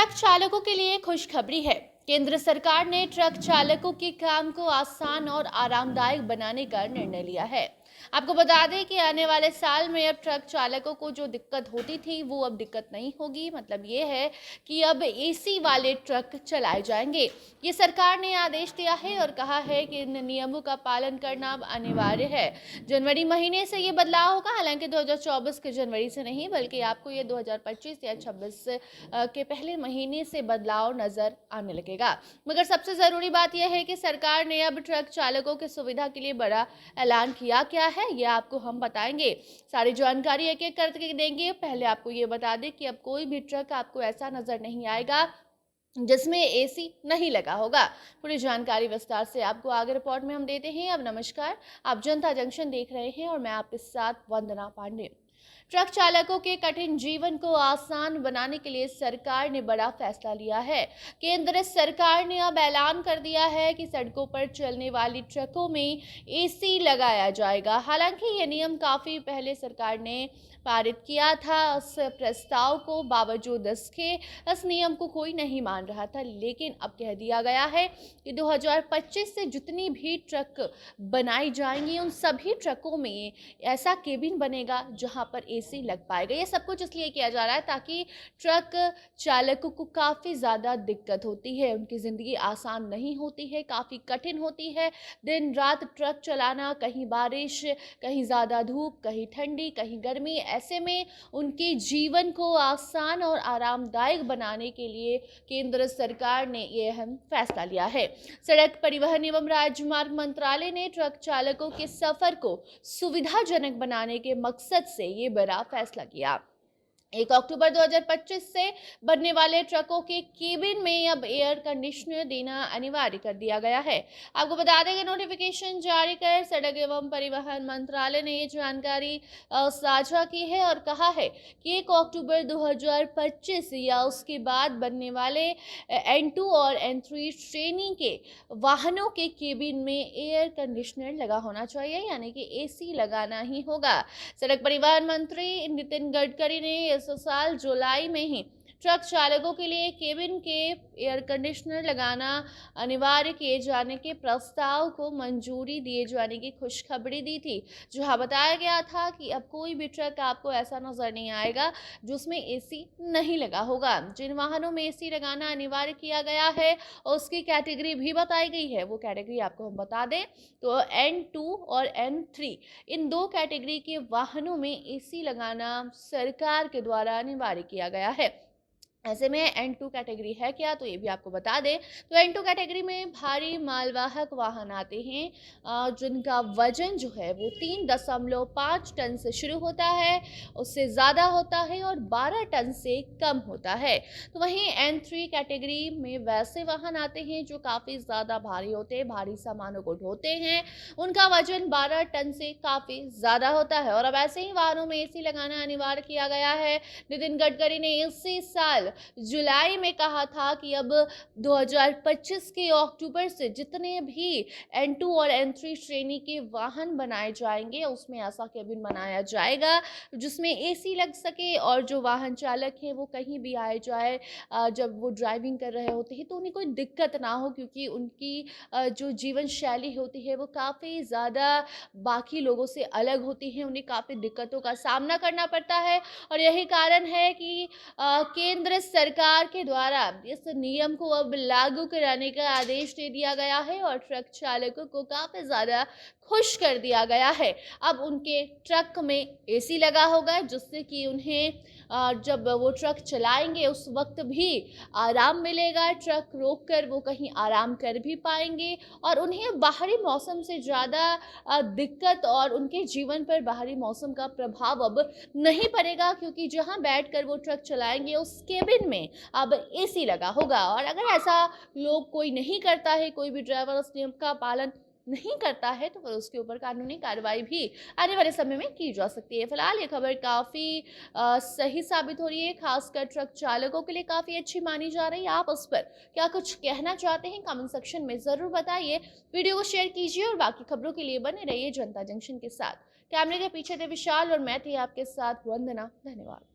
Truck चालकों के लिए खुशखबरी है। केंद्र सरकार ने ट्रक चालकों के काम को आसान और आरामदायक बनाने का निर्णय लिया है। आपको बता दें कि आने वाले साल में अब ट्रक चालकों को जो दिक्कत होती थी वो अब दिक्कत नहीं होगी। मतलब ये है कि अब एसी वाले ट्रक चलाए जाएंगे। ये सरकार ने आदेश दिया है और कहा है कि इन नियमों का पालन करना अब अनिवार्य है। जनवरी महीने से ये बदलाव होगा, हालांकि 2024 के जनवरी से नहीं, बल्कि आपको ये 2025 या 26 के पहले महीने से बदलाव नजर आने लगेगा। मगर सबसे जरूरी बात यह है कि सरकार ने अब ट्रक चालकों की सुविधा के लिए बड़ा ऐलान किया क्या है, ये आपको हम बताएंगे। सारी जानकारी एक एक करके देंगे। पहले आपको ये बता दें कि अब कोई भी ट्रक आपको ऐसा नजर नहीं आएगा जिसमें एसी नहीं लगा होगा। पूरी जानकारी विस्तार से आपको आगे रिपोर्ट में हम देते हैं। अब नमस्कार, आप जनता जंक्शन देख रहे हैं और मैं आपके साथ वंदना पांडे। ट्रक चालकों के कठिन जीवन को आसान बनाने के लिए सरकार ने बड़ा फैसला लिया है। केंद्र सरकार ने अब ऐलान कर दिया है कि सड़कों पर चलने वाली ट्रकों में एसी लगाया जाएगा। हालांकि ये नियम काफी पहले सरकार ने पारित किया था। उस प्रस्ताव को बावजूद इसके इस नियम को कोई नहीं मान रहा था, लेकिन अब कह दिया गया है कि 2025 से जितनी भी ट्रक बनाई जाएंगी उन सभी ट्रकों में ऐसा केबिन बनेगा जहां पर एसी लग पाएगा। ये सब कुछ इसलिए किया जा रहा है ताकि ट्रक चालकों को काफ़ी ज़्यादा दिक्कत होती है, उनकी ज़िंदगी आसान नहीं होती है, काफ़ी कठिन होती है। दिन रात ट्रक चलाना, कहीं बारिश, कहीं ज़्यादा धूप, कहीं ठंडी, कहीं गर्मी, ऐसे में उनके जीवन को आसान और आरामदायक बनाने के लिए केंद्र सरकार ने ये अहम फैसला लिया है। सड़क परिवहन एवं राजमार्ग मंत्रालय ने ट्रक चालकों के सफर को सुविधाजनक बनाने के मकसद से ये बड़ा फैसला किया। 1 अक्टूबर 2025 से बनने वाले ट्रकों के केबिन में अब एयर कंडीशनर देना अनिवार्य कर दिया गया है। आपको बता दें कि नोटिफिकेशन जारी कर सड़क एवं परिवहन मंत्रालय ने ये जानकारी साझा की है और कहा है कि 1 अक्टूबर 2025 या उसके बाद बनने वाले N2 और N3 श्रेणी के वाहनों के केबिन में एयर कंडीशनर लगा होना चाहिए, यानी कि एसी लगाना ही होगा। सड़क परिवहन मंत्री नितिन गडकरी ने इस साल जुलाई में ही ट्रक चालकों के लिए केबिन के एयर कंडीशनर लगाना अनिवार्य किए जाने के प्रस्ताव को मंजूरी दिए जाने की खुशखबरी दी थी, जहां बताया गया था कि अब कोई भी ट्रक आपको ऐसा नजर नहीं आएगा जिसमें एसी नहीं लगा होगा। जिन वाहनों में एसी लगाना अनिवार्य किया गया है और उसकी कैटेगरी भी बताई गई है, वो कैटेगरी आपको हम बता दें तो N2 और N3, इन दो कैटेगरी के वाहनों में एसी लगाना सरकार के द्वारा अनिवार्य किया गया है। ऐसे में N2 कैटेगरी है क्या, तो ये भी आपको बता दें तो N2 कैटेगरी में भारी मालवाहक वाहन आते हैं जिनका वजन जो है वो 3.5 टन से शुरू होता है, उससे ज़्यादा होता है और 12 टन से कम होता है। तो वहीं N3 कैटेगरी में वैसे वाहन आते हैं जो काफ़ी ज़्यादा भारी होते हैं, भारी सामानों को ढोते हैं, उनका वजन 12 टन से काफ़ी ज़्यादा होता है। और अब ऐसे ही वाहनों में एसी लगाना अनिवार्य किया गया है। नितिन गडकरी ने इसी साल जुलाई में कहा था कि अब 2025 के अक्टूबर से जितने भी N2 और N3 श्रेणी के वाहन बनाए जाएंगे उसमें ऐसा केबिन बनाया जाएगा जिसमें एसी लग सके और जो वाहन चालक हैं वो कहीं भी आए जाए जब वो ड्राइविंग कर रहे होते हैं तो उन्हें कोई दिक्कत ना हो, क्योंकि उनकी जो जीवन शैली होती है वो काफ़ी ज़्यादा बाकी लोगों से अलग होती है, उन्हें काफ़ी दिक्कतों का सामना करना पड़ता है। और यही कारण है कि केंद्र सरकार के द्वारा इस नियम को अब लागू कराने का आदेश दे दिया गया है और ट्रक चालकों को काफ़ी ज़्यादा खुश कर दिया गया है। अब उनके ट्रक में एसी लगा होगा जिससे कि उन्हें जब वो ट्रक चलाएंगे उस वक्त भी आराम मिलेगा, ट्रक रोक कर वो कहीं आराम कर भी पाएंगे और उन्हें बाहरी मौसम से ज़्यादा दिक्कत और उनके जीवन पर बाहरी मौसम का प्रभाव अब नहीं पड़ेगा, क्योंकि जहां बैठकर वो ट्रक चलाएंगे उस केबिन में अब एसी लगा होगा। और अगर ऐसा लोग कोई नहीं करता है, कोई भी ड्राइवर उस नियम का पालन नहीं करता है तो फिर उसके ऊपर कानूनी कार्रवाई भी आने वाले समय में की जा सकती है। फिलहाल ये खबर काफ़ी सही साबित हो रही है, खासकर ट्रक चालकों के लिए काफ़ी अच्छी मानी जा रही है। आप उस पर क्या कुछ कहना चाहते हैं कमेंट सेक्शन में ज़रूर बताइए। वीडियो को शेयर कीजिए और बाकी खबरों के लिए बने रहिए जनता जंक्शन के साथ। कैमरे के पीछे थे विशाल और मैं थी आपके साथ वंदना। धन्यवाद।